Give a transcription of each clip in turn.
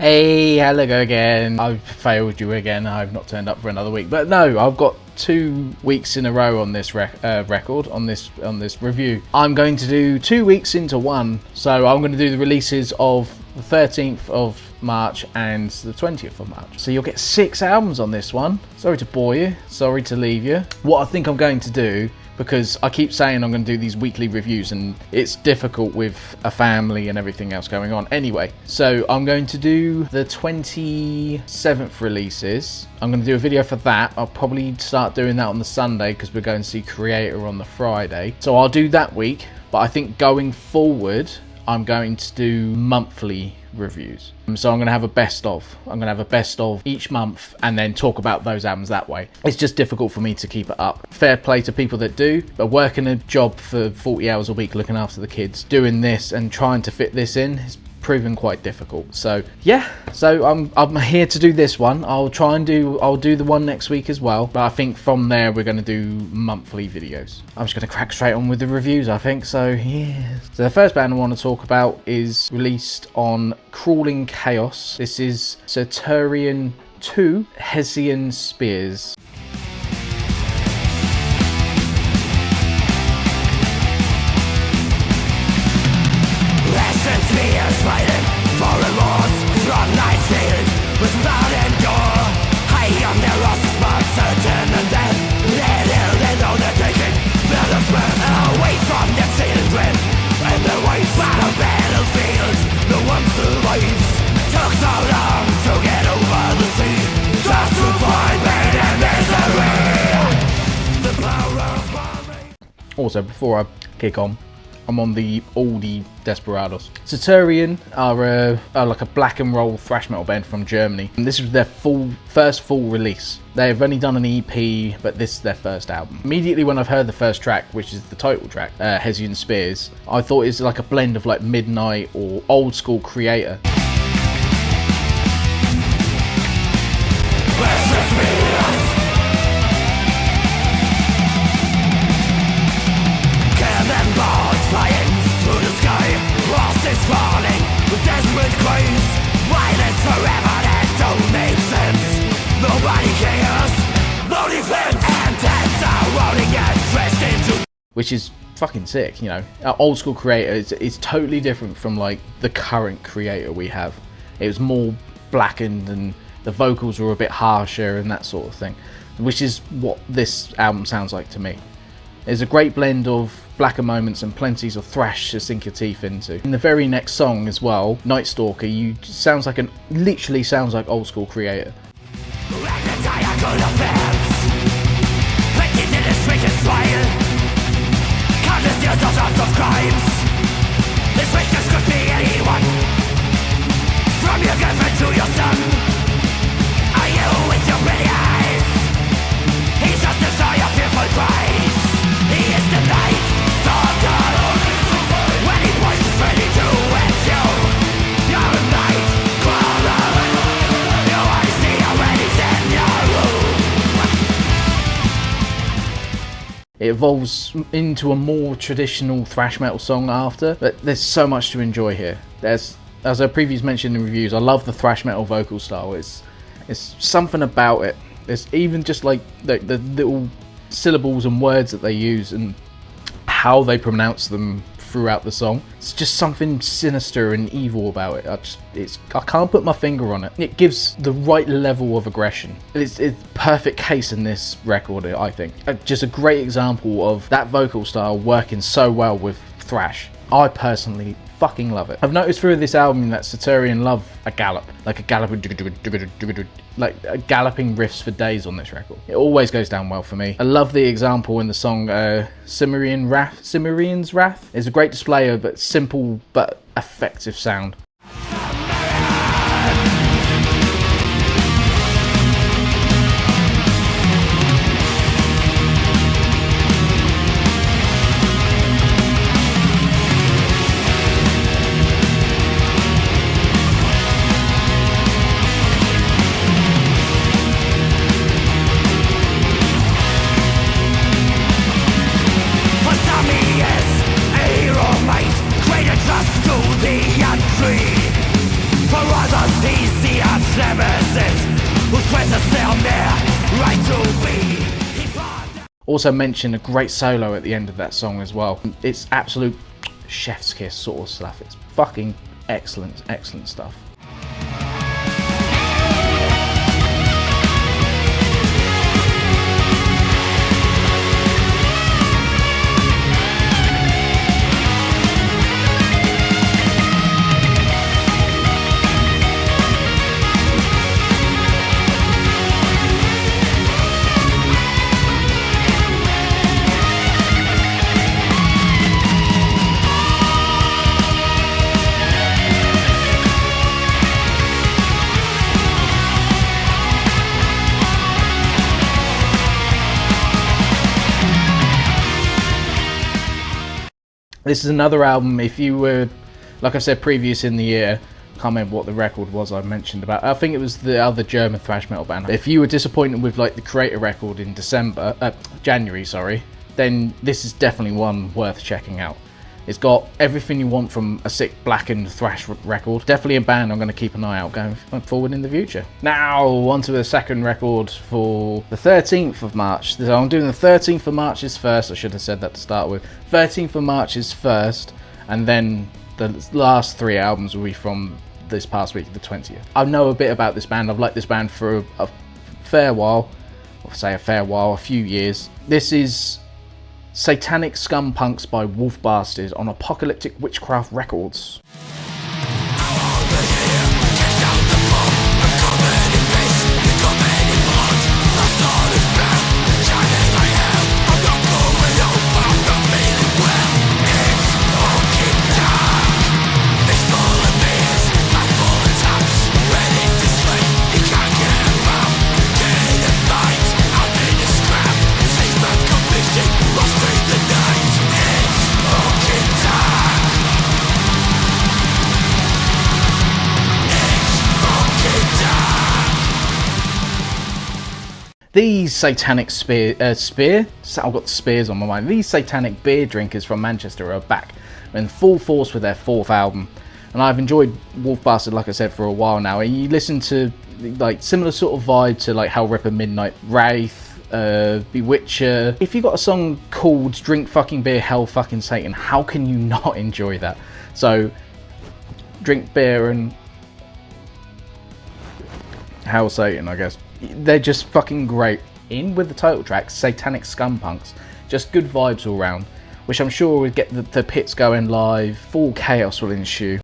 Hey, hello again. I've failed you again. I've not turned up for another week. But no, I've got 2 weeks in a row on this record, on this review. I'm going to do 2 weeks into one. So I'm going to do the releases of the 13th of March and the 20th of March. So you'll get 6 albums on this one. Sorry to bore you. Sorry to leave you. What I think I'm going to do, because I keep saying I'm going to do these weekly reviews and it's difficult with a family and everything else going on. Anyway, so I'm going to do the 27th releases. I'm going to do a video for that. I'll probably start doing that on the Sunday because we're going to see Creator on the Friday. So I'll do that week, but I think going forward, I'm going to do monthly reviews. So I'm going to have a best of. I'm going to have a best of each month and then talk about those albums that way. It's just difficult for me to keep it up. Fair play to people that do, but working a job for 40 hours a week looking after the kids, doing this and trying to fit this in is proven quite difficult. So yeah, so I'm here to do this one. I'll do the one next week as well, but I think from there we're going to do monthly videos. I'm just going to crack straight on with the reviews, I think. So yeah, so the first band I want to talk about is released on Crawling Chaos. This is Saturnian 2, Hessian Spears. Fighting for remorse from night's field with blood and gore. High on their rosters, but certain and dead. They're ill and undertaking. They're the sweat away from their children. And the waste on the battlefield, no one survives. Took so long to get over the sea, just to find pain and misery. The power of bombing. Also, before I kick on, I'm on the oldie Desperados. Saturnian are like a black and roll thrash metal band from Germany. And this was their first full release. They've only done an EP, but this is their first album. Immediately when I've heard the first track, which is the title track, Hessian Spears, I thought it was like a blend of like Midnight or old school Creator. Falling with desperate cries, violence forever that don't make sense. Nobody cares, no defense, and tents are rolling and dressed into. Which is fucking sick, you know. Our old school Creator is totally different from like the current Creator we have. It was more blackened and the vocals were a bit harsher and that sort of thing, which is what this album sounds like to me. There's a great blend of blacker moments and plenties of thrash to sink your teeth into. In the very next song as well, Night Stalker, literally sounds like old school Creator. From your girlfriend to your son, are you with your pretty eyes? He's just a story of fearful cries. He is the night stalker. When he poisons ready to hit you, you're a night crawler. You only see her when he's in your room. It evolves into a more traditional thrash metal song after, but there's so much to enjoy here. As I previously mentioned in reviews, I love the thrash metal vocal style. It's something about it. There's even just like the little syllables and words that they use and how they pronounce them throughout the song. It's just something sinister and evil about it. I can't put my finger on it. It gives the right level of aggression. It's perfect case in this record, I think. Just a great example of that vocal style working so well with thrash. I personally fucking love it. I've noticed through this album that Saturnian love a gallop, like a galloping riffs for days on this record. It always goes down well for me. I love the example in the song Cimmerian's Wrath. It's a great display of a simple but effective sound. For some he is a hero might, greater trust to the untrue. Also mention a great solo at the end of that song as well. It's absolute chef's kiss sort of stuff. It's fucking excellent, excellent stuff. This is another album, if you were, like I said, previous in the year, can't remember what the record was I mentioned about. I think it was the other German thrash metal band. If you were disappointed with like the Creator record in January, sorry, then this is definitely one worth checking out. It's got everything you want from a sick blackened thrash record. Definitely a band I'm going to keep an eye out going forward in the future. Now, on to the second record for the 13th of March. So I'm doing the 13th of March is first. I should have said that to start with. 13th of March is first, and then the last three albums will be from this past week, the 20th. I know a bit about this band. I've liked this band for a fair while. I'll say a fair while, a few years. This is Satanic Scum Punks by Wolf Bastard on Apocalyptic Witchcraft Records. These satanic I've got spears on my mind. These satanic beer drinkers from Manchester are back in full force with their fourth album, and I've enjoyed Wolf Bastard, like I said, for a while now. And you listen to like similar sort of vibe to like Hellripper, Midnight Wraith, Bewitcher. If you got a song called Drink Fucking Beer, Hell Fucking Satan, how can you not enjoy that? So drink beer and Hell Satan, I guess. They're just fucking great. In with the title track, Satanic Scum Punks. Just good vibes all round, which I'm sure would get the pits going live. Full chaos will ensue.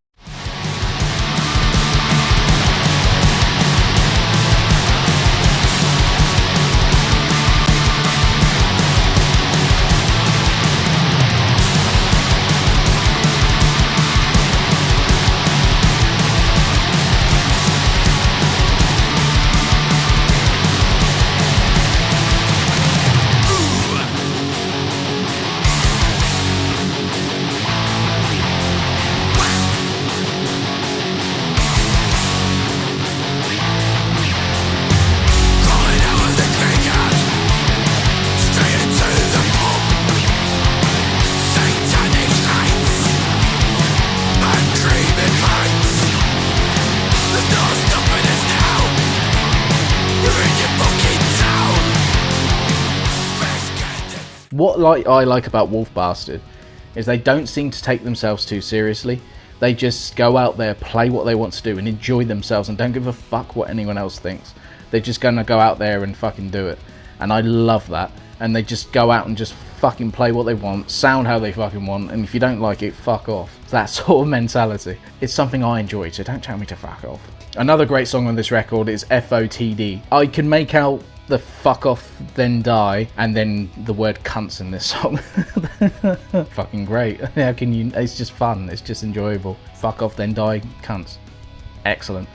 What I like about Wolf Bastard is they don't seem to take themselves too seriously. They just go out there, play what they want to do, and enjoy themselves, and don't give a fuck what anyone else thinks. They're just gonna go out there and fucking do it, and I love that. And they just go out and just fucking play what they want, sound how they fucking want, and if you don't like it, fuck off. That sort of mentality. It's something I enjoy, so don't tell me to fuck off. Another great song on this record is FOTD. I can make out the fuck off then die and then the word cunts in this song. Fucking great. How can you, it's just fun, it's just enjoyable. Fuck off then die cunts. Excellent.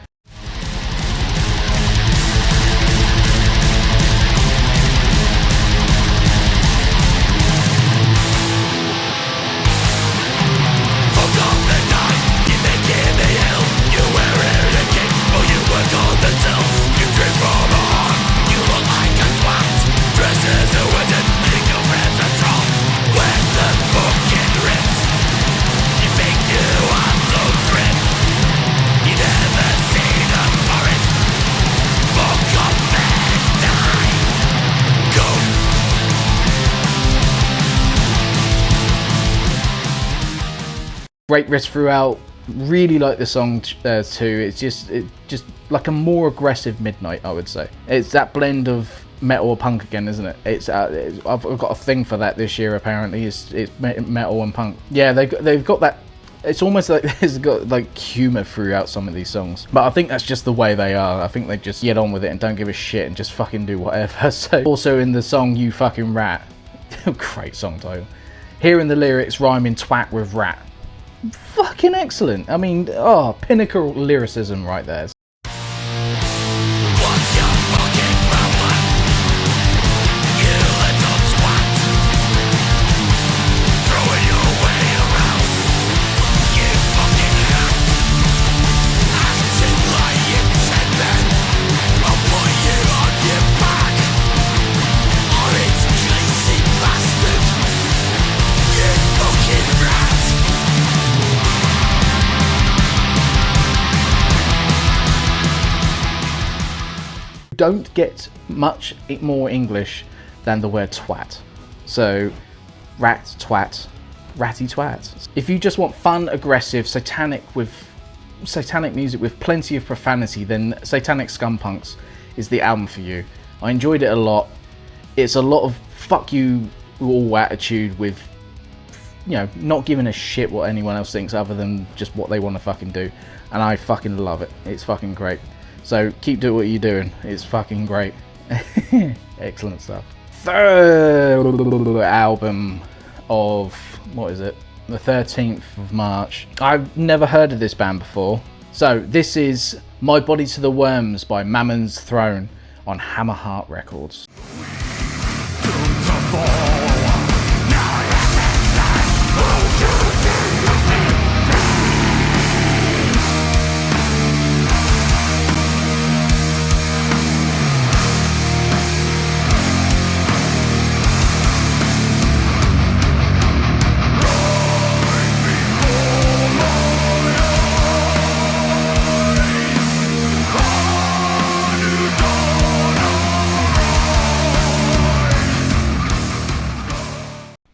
You never see Great riffs throughout. Really like the song too. It's just like a more aggressive Midnight, I would say. It's that blend of metal or punk again, isn't it? I've got a thing for that this year. Apparently, it's metal and punk. Yeah, they've got that. It's almost like there's got like humour throughout some of these songs, but I think that's just the way they are. I think they just get on with it and don't give a shit and just fucking do whatever. So also in the song "You Fucking Rat," great song title. Hearing the lyrics rhyming twat with rat, fucking excellent. I mean, pinnacle lyricism right there. What's your fucking problem? You little twat. Throwing your way around. You fucking hat. Acting like you 10 men. I'll put you on your back. Orange greasy bastard. You fucking rat. Don't get much more English than the word twat. So, rat, twat, ratty twat. If you just want fun, aggressive, satanic music with plenty of profanity, then Satanic Scumpunks is the album for you. I enjoyed it a lot. It's a lot of fuck you all attitude with, you know, not giving a shit what anyone else thinks other than just what they want to fucking do. And I fucking love it. It's fucking great. So keep doing what you're doing. It's fucking great. Excellent stuff. Third album of, what is it? The 13th of March. I've never heard of this band before. So this is My Body to the Worms by Mammon's Throne on Hammerheart Records.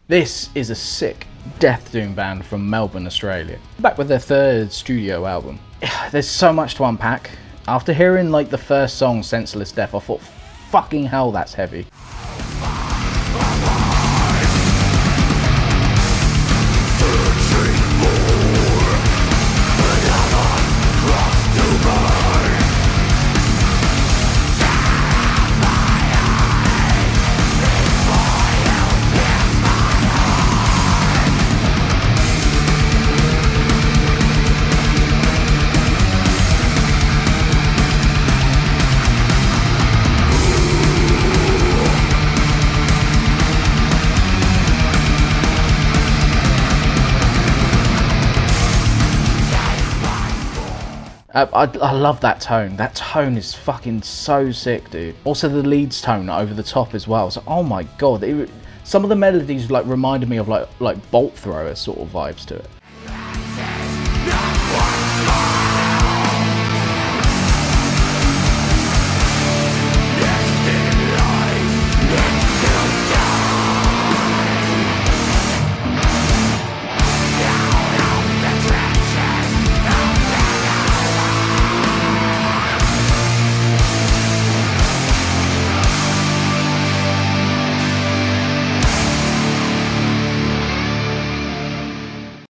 This is a sick death doom band from Melbourne, Australia. Back with their third studio album. There's so much to unpack. After hearing like the first song, Senseless Death, I thought, fucking hell, that's heavy. I love that tone. That tone is fucking so sick, dude. Also the leads tone over the top as well. So, oh my god, some of the melodies like reminded me of like Bolt Thrower sort of vibes to it.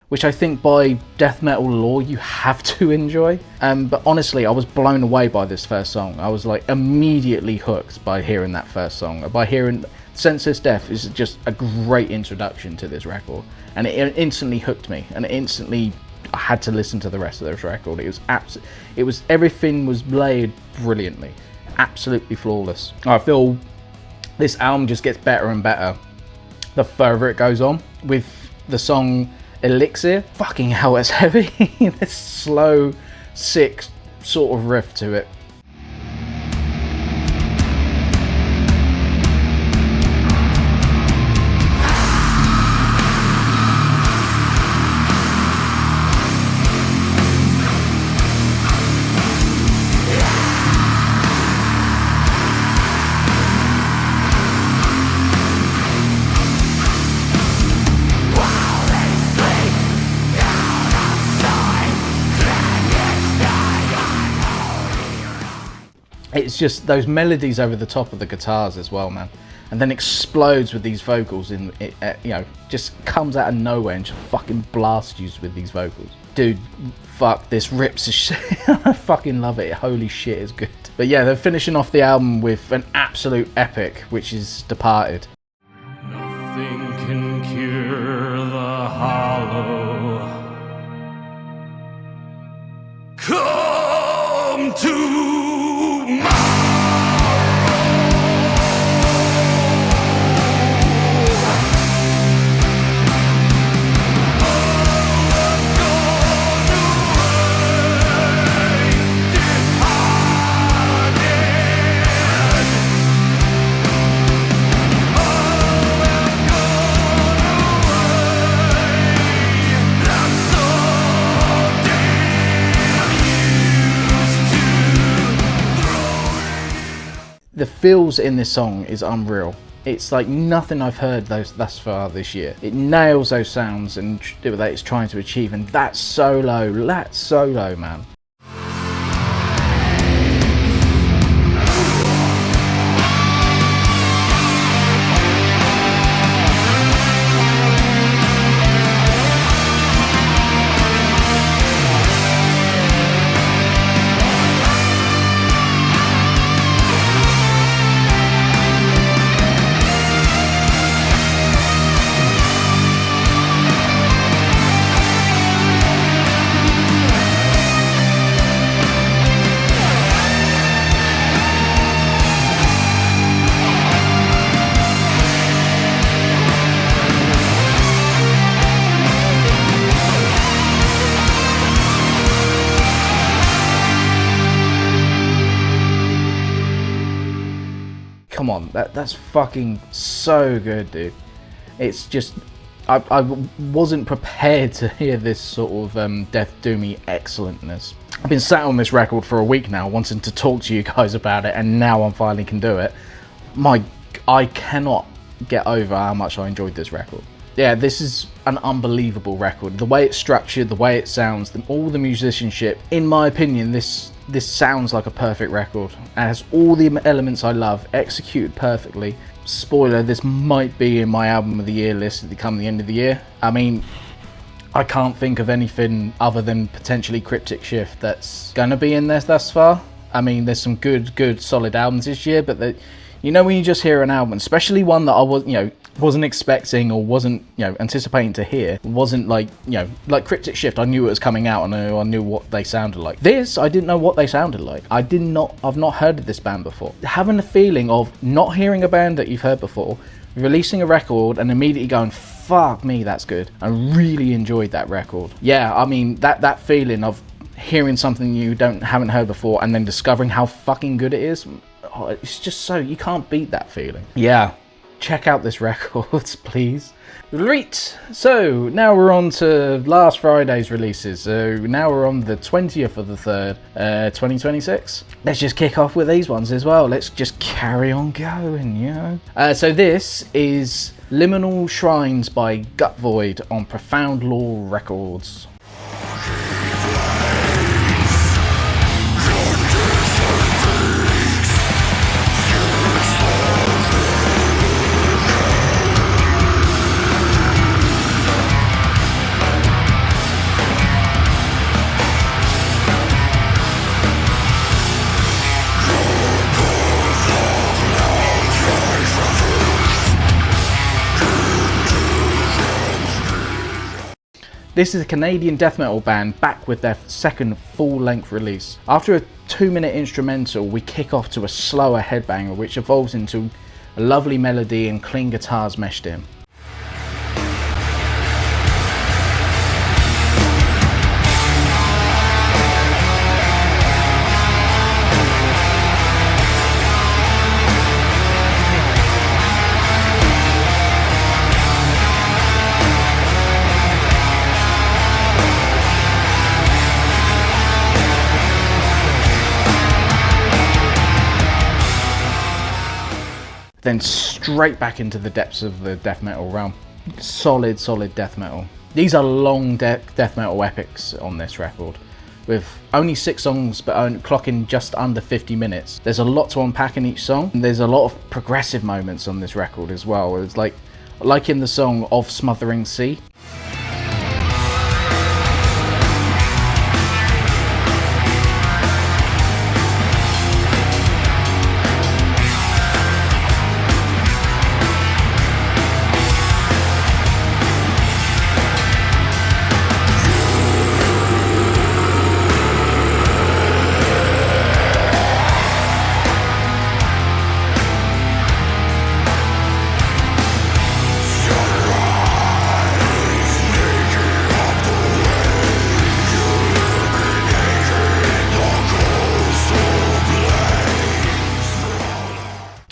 Which I think by death metal law you have to enjoy. But honestly, I was blown away by this first song. I was like immediately hooked by hearing that first song. By hearing Senseless Death is just a great introduction to this record, and it instantly hooked me. And instantly, I had to listen to the rest of this record. It was everything was layered brilliantly, absolutely flawless. I feel this album just gets better and better the further it goes on. With the song Elixir, fucking hell, it's heavy. This slow, sick sort of riff to it. It's just those melodies over the top of the guitars as well, man. And then explodes with these vocals in it, you know, just comes out of nowhere and just fucking blasts you with these vocals. Dude, fuck, this rips as shit. I fucking love it. Holy shit, it's good. But yeah, they're finishing off the album with an absolute epic, which is Departed. Nothing can cure the hollow. Come to my The feels in this song is unreal. It's like nothing I've heard thus far this year. It nails those sounds and that it's trying to achieve, and that solo, man. Come on, that's fucking so good, dude. It's just, I wasn't prepared to hear this sort of death doomy excellentness. I've been sat on this record for a week now, wanting to talk to you guys about it, and now I finally can do it. I cannot get over how much I enjoyed this record. Yeah, this is an unbelievable record. The way it's structured, the way it sounds, all the musicianship. In my opinion, this sounds like a perfect record. It has all the elements I love, executed perfectly. Spoiler, this might be in my album of the year list at the end of the year. I mean, I can't think of anything other than potentially Cryptic Shift that's gonna be in there thus far. I mean, there's some good solid albums this year, but you know when you just hear an album, especially one that I wasn't expecting or wasn't anticipating to hear, wasn't like Cryptic Shift, I knew it was coming out and I knew what they sounded like. This, I didn't know what they sounded like. I've not heard of this band before. Having the feeling of not hearing a band that you've heard before, releasing a record and immediately going, fuck me, that's good. I really enjoyed that record. Yeah, I mean, that feeling of hearing something you haven't heard before and then discovering how fucking good it is, it's just so, you can't beat that feeling. Yeah, check out this record, please. Right, so now we're on to last Friday's releases. So now we're on the 20th of the 3rd, 2026. Let's just kick off with these ones as well. Let's just carry on going, so this is Liminal Shrines by Gut Void on Profound Law Records. This is a Canadian death metal band back with their second full-length release. After a 2-minute instrumental, we kick off to a slower headbanger which evolves into a lovely melody and clean guitars meshed in. Then straight back into the depths of the death metal realm. Solid death metal. These are long death metal epics on this record, with only 6 songs but clocking just under 50 minutes. There's a lot to unpack in each song. There's a lot of progressive moments on this record as well. It's like in the song Of Smothering Sea.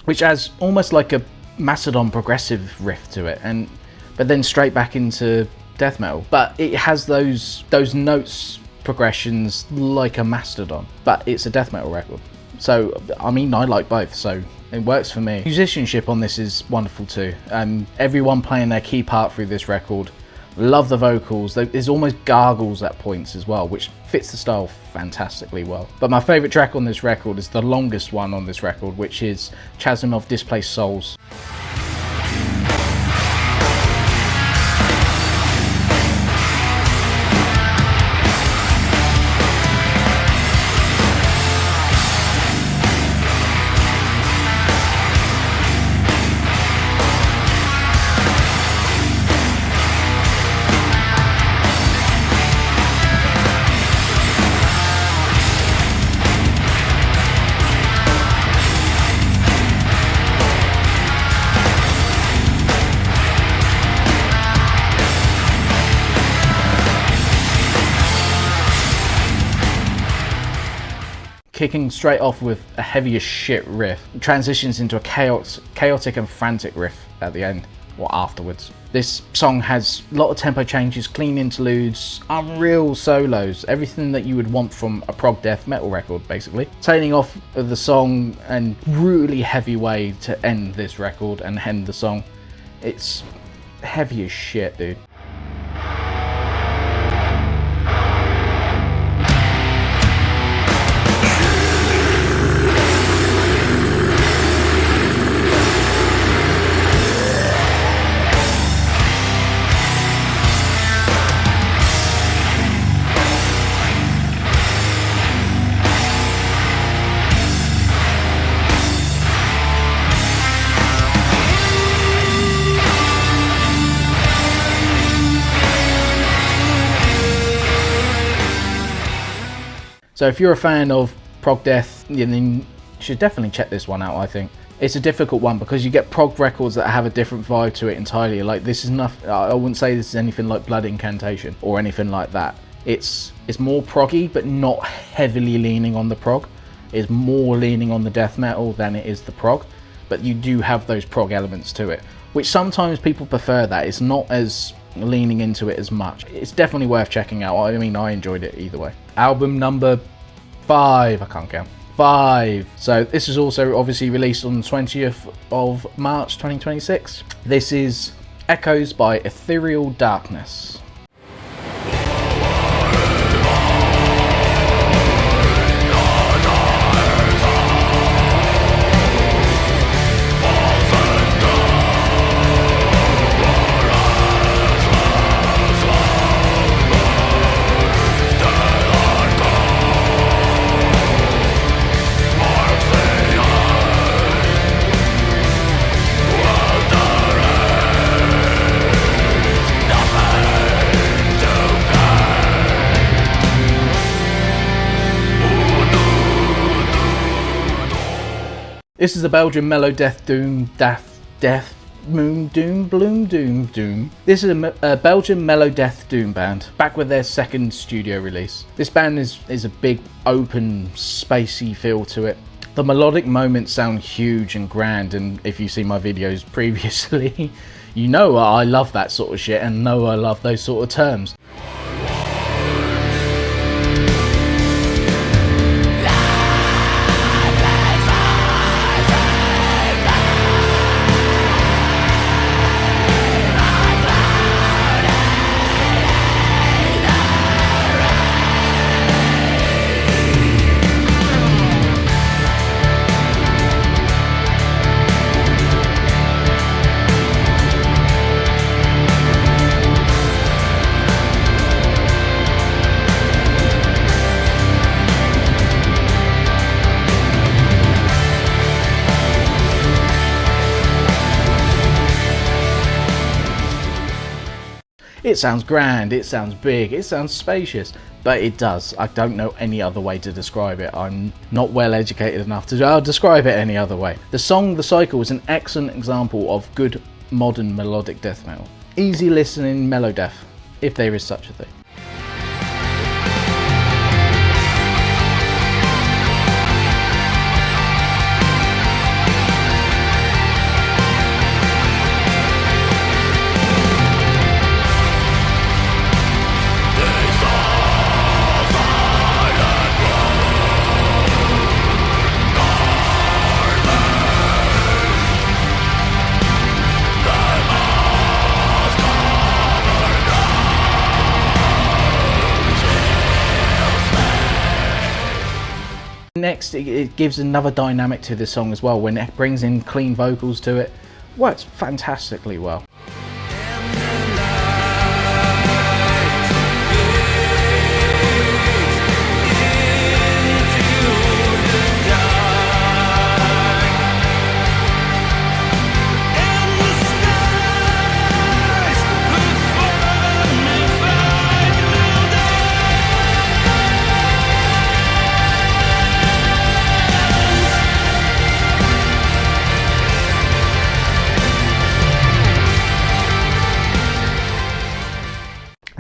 Which has almost like a Mastodon progressive riff to it, but then straight back into death metal. But it has those notes progressions like a Mastodon, but it's a death metal record. So I mean, I like both, so it works for me. Musicianship on this is wonderful too. Everyone playing their key part through this record. Love the vocals. There's almost gargles at points as well, which fits the style fantastically well. But my favourite track on this record is the longest one on this record, which is Chasm of Displaced Souls. Kicking straight off with a heavy as shit riff, transitions into a chaotic and frantic riff at the end, or afterwards. This song has a lot of tempo changes, clean interludes, unreal solos, everything that you would want from a prog death metal record, basically. Tailing off of the song and really heavy way to end this record and end the song. It's heavy as shit, dude. So if you're a fan of prog death, then you should definitely check this one out, I think. It's a difficult one because you get prog records that have a different vibe to it entirely. Like this is nothing, I wouldn't say this is anything like Blood Incantation or anything like that. It's more proggy, but not heavily leaning on the prog. It's more leaning on the death metal than it is the prog. But you do have those prog elements to it, which sometimes people prefer that. It's not as leaning into it as much. It's definitely worth checking out. I mean, I enjoyed it either way. Album number 5, I can't count. 5. So this is also obviously released on the 20th of March 2026. This is Echoes by Ethereal Darkness. This is a Belgian mellow death doom, death moon doom, bloom doom doom. This is a Belgian mellow death doom band, back with their second studio release. This band is a big, open, spacey feel to it. The melodic moments sound huge and grand, and if you see my videos previously, you know I love that sort of shit and know I love those sort of terms. It sounds grand, it sounds big, it sounds spacious, but it does. I don't know any other way to describe it. I'm not well educated enough to describe it any other way. The song The Cycle is an excellent example of good modern melodic death metal. Easy listening mellow death, if there is such a thing. Next, it gives another dynamic to this song as well when it brings in clean vocals to it. Works fantastically well.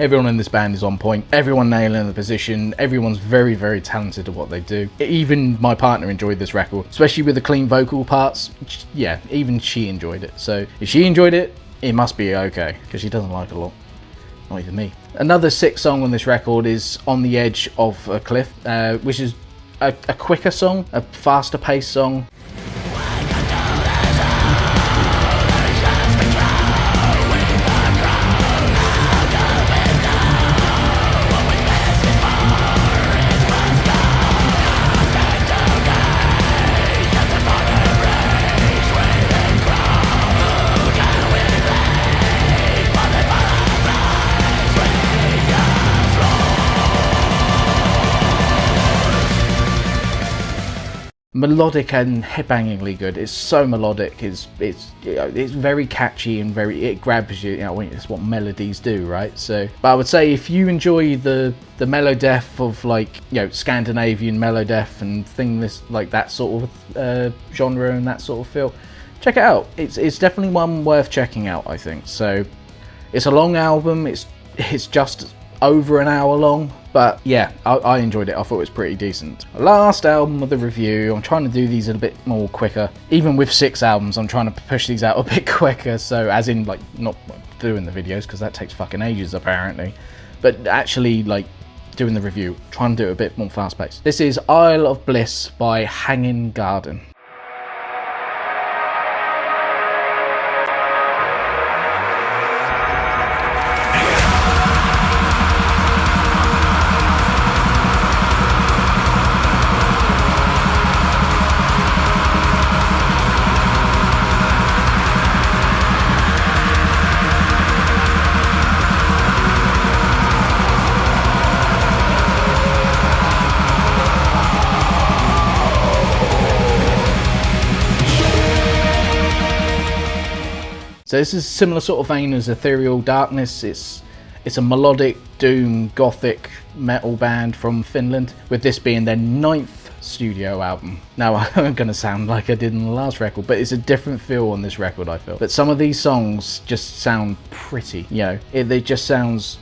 Everyone in this band is on point, everyone nailing the position, everyone's very, very talented at what they do. Even my partner enjoyed this record, especially with the clean vocal parts. Yeah, even she enjoyed it. So if she enjoyed it, it must be okay, because she doesn't like a lot. Not even me. Another sick song on this record is On the Edge of a Cliff, which is a quicker song, a faster paced song. Melodic and hip-bangingly good. It's so melodic. It's very catchy and it grabs you. You know, it's what melodies do, right? So, but I would say if you enjoy the mellow death of, like, you know, Scandinavian mellow death and things like that sort of genre and that sort of feel, check it out. It's definitely one worth checking out, I think. So, it's a long album. It's just over an hour long, but yeah, I enjoyed it. I thought it was pretty decent. Last album of the review. I'm trying to do these a bit more quicker. Even with 6 albums, I'm trying to push these out a bit quicker, so as in, like, not doing the videos, because that takes fucking ages apparently, but actually, like, doing the review, trying to do it a bit more fast paced. This is Isle of Bliss by Hanging Garden. So this is a similar sort of vein as Ethereal Darkness. It's a melodic doom gothic metal band from Finland, with this being their 9th studio album. Now, I'm going to sound like I did in the last record, but it's a different feel on this record, I feel. But some of these songs just sound pretty, you know, they just sounds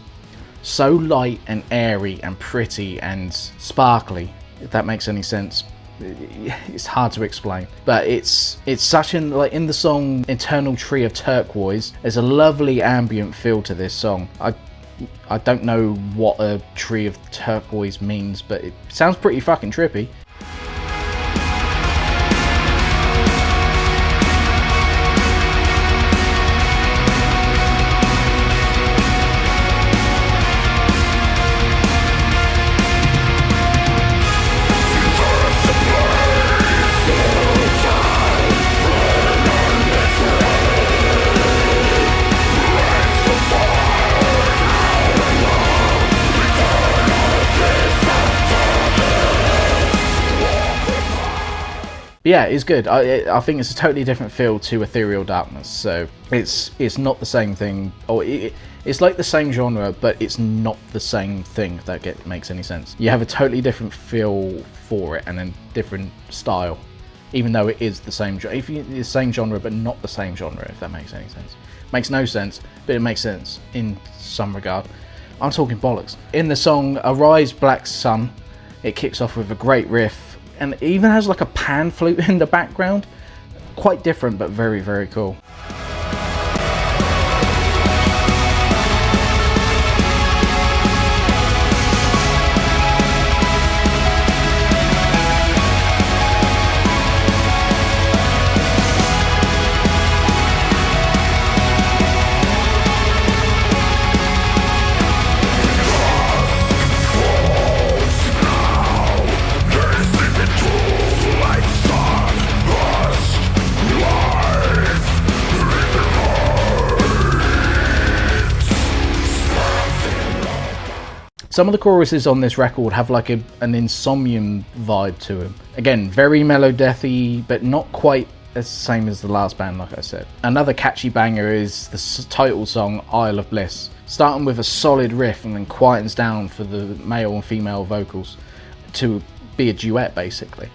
so light and airy and pretty and sparkly, if that makes any sense. It's hard to explain, but it's such an, like, in the song Eternal Tree of Turquoise, there's a lovely ambient feel to this song. I don't know what a tree of turquoise means, but it sounds pretty fucking trippy. But yeah, it's good. I think it's a totally different feel to Ethereal Darkness. So it's not the same thing, or it's like the same genre, but it's not the same thing. If that makes any sense. You have a totally different feel for it, and then different style, even though it is the same genre. If the same genre, but not the same genre. If that makes any sense. Makes no sense, but it makes sense in some regard. I'm talking bollocks. In the song Arise Black Sun, it kicks off with a great riff, and it even has like a pan flute in the background. Quite different, but very, very cool. Some of the choruses on this record have like an Insomnium vibe to them. Again, very mellow-deathy, but not quite as same as the last band, like I said. Another catchy banger is the title song, Isle of Bliss. Starting with a solid riff and then quietens down for the male and female vocals to be a duet, basically.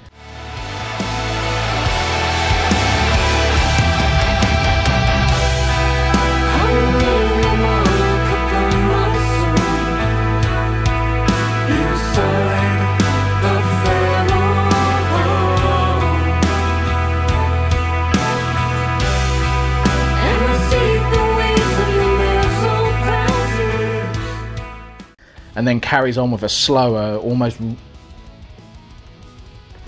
And then carries on with a slower, almost...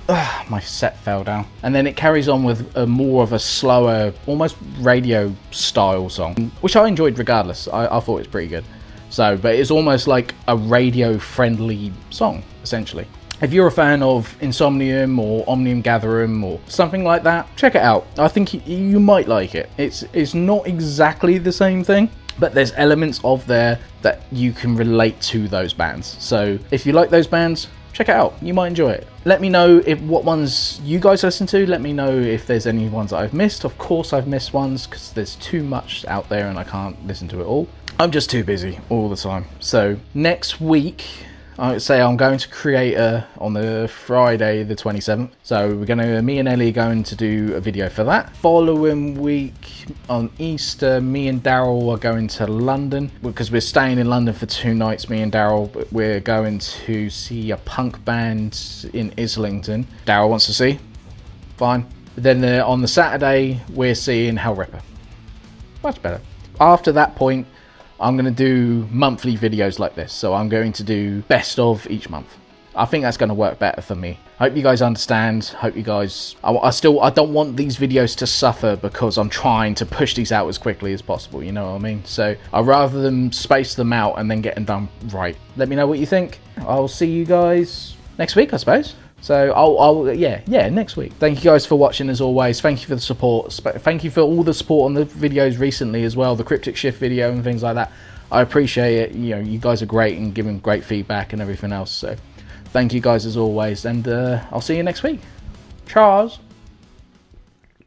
my set fell down. And then it carries on with a more of a slower, almost radio style song, which I enjoyed regardless. I thought it was pretty good. So, but it's almost like a radio friendly song, essentially. If you're a fan of Insomnium or Omnium Gatherum or something like that, check it out. I think you might like it. It's not exactly the same thing, but there's elements of there that you can relate to those bands. So if you like those bands, check it out. You might enjoy it. Let me know what ones you guys listen to. Let me know if there's any ones that I've missed. Of course I've missed ones because there's too much out there and I can't listen to it all. I'm just too busy all the time. So next week, I would say I'm going to create on the Friday the 27th. So me and Ellie are going to do a video for that. Following week on Easter, me and Daryl are going to London because we're staying in London for 2 nights. Me and Daryl, we're going to see a punk band in Islington. Daryl wants to see. Fine. Then on the Saturday, we're seeing Hellripper. Much better. After that point, I'm going to do monthly videos like this. So I'm going to do best of each month. I think that's going to work better for me. Hope you guys understand. Hope you guys... I don't want these videos to suffer because I'm trying to push these out as quickly as possible. You know what I mean? So I'd rather them space them out and then get them done right. Let me know what you think. I'll see you guys next week, I suppose. So yeah, next week. Thank you guys for watching as always. Thank you for the support. Thank you for all the support on the videos recently as well. The Cryptic Shift video and things like that. I appreciate it. You know, you guys are great and giving great feedback and everything else. So thank you guys as always. And I'll see you next week. Cheers.